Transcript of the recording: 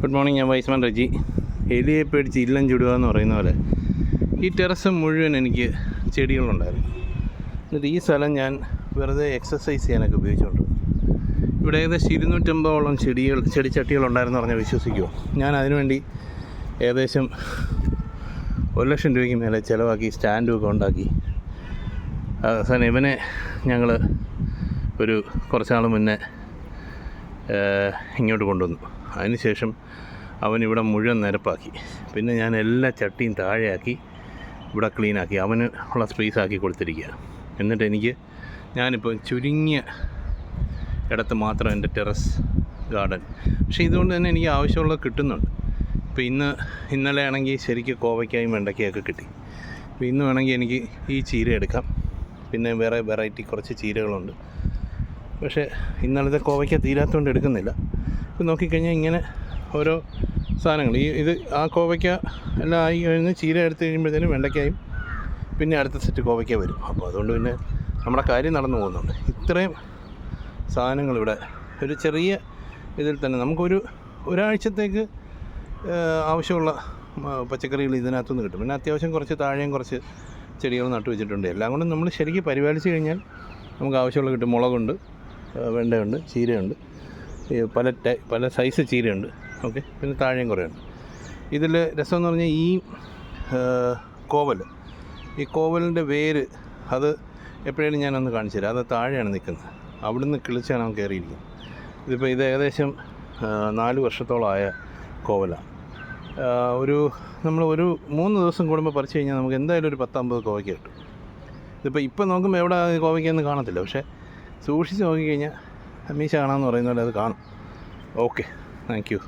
Good morning. ഞാൻ Wiseman Reji. എലിയെ പേടിച്ച് ഇല്ലം ചുടുക എന്ന് പറയുന്ന പോലെ ഈ ടെറസ് മുഴുവൻ എനിക്ക് ചെടികളുണ്ടായിരുന്നു. എന്നിട്ട് ഈ സ്ഥലം ഞാൻ വെറുതെ എക്സസൈസ് ചെയ്യാനൊക്കെ ഉപയോഗിച്ചുകൊണ്ട് ഇവിടെ ഏകദേശം 250ഓളം ചെടിച്ചട്ടികളുണ്ടായിരുന്നു പറഞ്ഞാൽ വിശ്വസിക്കുമോ? ഞാൻ അതിനുവേണ്ടി ഏകദേശം 1,00,000 രൂപയ്ക്ക് മേലെ ചിലവാക്കി സ്റ്റാൻഡുമൊക്കെ ഉണ്ടാക്കി. അവസാനം ഇവനെ ഞങ്ങൾ കുറച്ചാൾ മുന്നേ ഇങ്ങോട്ട് കൊണ്ടുവന്നു. അതിനുശേഷം അവനിവിടെ മുഴുവൻ നിരപ്പാക്കി. പിന്നെ ഞാൻ എല്ലാ ചട്ടിയും താഴെയാക്കി ഇവിടെ ക്ലീനാക്കി അവന് ഉള്ള സ്പേസ് ആക്കി കൊടുത്തിരിക്കുക. എന്നിട്ട് ഞാനിപ്പോൾ ചുരുങ്ങിയ ഇടത്ത് മാത്രം എൻ്റെ ടെറസ് ഗാർഡൻ. പക്ഷേ ഇതുകൊണ്ട് തന്നെ എനിക്ക് ആവശ്യമുള്ളത് കിട്ടുന്നുണ്ട്. ഇപ്പോൾ ഇന്നലെ ആണെങ്കിൽ ശരിക്കും കോവയ്ക്കായും വെണ്ടയ്ക്കയൊക്കെ കിട്ടി. അപ്പോൾ ഇന്ന് വേണമെങ്കിൽ എനിക്ക് ഈ ചീര എടുക്കാം. പിന്നെ വേറെ വെറൈറ്റി കുറച്ച് ചീരകളുണ്ട്. പക്ഷേ ഇന്നലത്തെ കോവയ്ക്ക തീരാത്തതുകൊണ്ട് എടുക്കുന്നില്ല. ഇപ്പോൾ നോക്കിക്കഴിഞ്ഞാൽ ഇങ്ങനെ ഓരോ സാധനങ്ങൾ ഇത് ആ കോവയ്ക്ക എല്ലാം ആയി കഴിഞ്ഞ് ചീര എടുത്ത് കഴിയുമ്പോഴത്തേനും വെണ്ടയ്ക്കായും പിന്നെ അടുത്ത സെറ്റ് കോവയ്ക്ക വരും. അപ്പോൾ അതുകൊണ്ട് പിന്നെ നമ്മുടെ കാര്യം നടന്നു പോകുന്നുണ്ട്. ഇത്രയും സാധനങ്ങളിവിടെ ഒരു ചെറിയ ഇതിൽ തന്നെ ഒരാഴ്ചത്തേക്ക് ആവശ്യമുള്ള പച്ചക്കറികൾ ഇതിനകത്തുനിന്ന് കിട്ടും. പിന്നെ അത്യാവശ്യം കുറച്ച് താഴെയും കുറച്ച് ചെടികൾ നട്ടു വെച്ചിട്ടുണ്ട്. എല്ലാം കൊണ്ടും നമ്മൾ ശരിക്കും പരിപാലിച്ച് കഴിഞ്ഞാൽ നമുക്ക് ആവശ്യമുള്ള കിട്ടും. മുളകുണ്ട്, വെണ്ടയുണ്ട്, ചീരയുണ്ട്, പല സൈസ് ചീരയുണ്ട്. ഓക്കെ, പിന്നെ താഴെയും കുറേ ഉണ്ട്. ഇതിൽ രസമെന്ന് പറഞ്ഞാൽ ഈ കോവലിൻ്റെ വേര് അത് എപ്പോഴേലും ഞാനൊന്ന് കാണിച്ചു തരാം. അത് താഴെയാണ് നിൽക്കുന്നത്. അവിടുന്ന് കിളിച്ചാണ് അവൻ കയറിയിരിക്കുന്നത്. ഇത് ഏകദേശം 4 വർഷത്തോളമായ കോവലാണ്. നമ്മൾ 3 ദിവസം കൂടുമ്പോൾ പറിച്ചു കഴിഞ്ഞാൽ നമുക്ക് എന്തായാലും ഒരു 10-50 കോവയ്ക്ക കിട്ടും. ഇപ്പം നോക്കുമ്പോൾ എവിടെ കോവയ്ക്കൊന്നും കാണത്തില്ല. പക്ഷേ സൂക്ഷിച്ച് നോക്കിക്കഴിഞ്ഞാൽ മീശ കാണാമെന്ന് പറയുന്ന പോലെ അത് കാണും. Okay, thank you.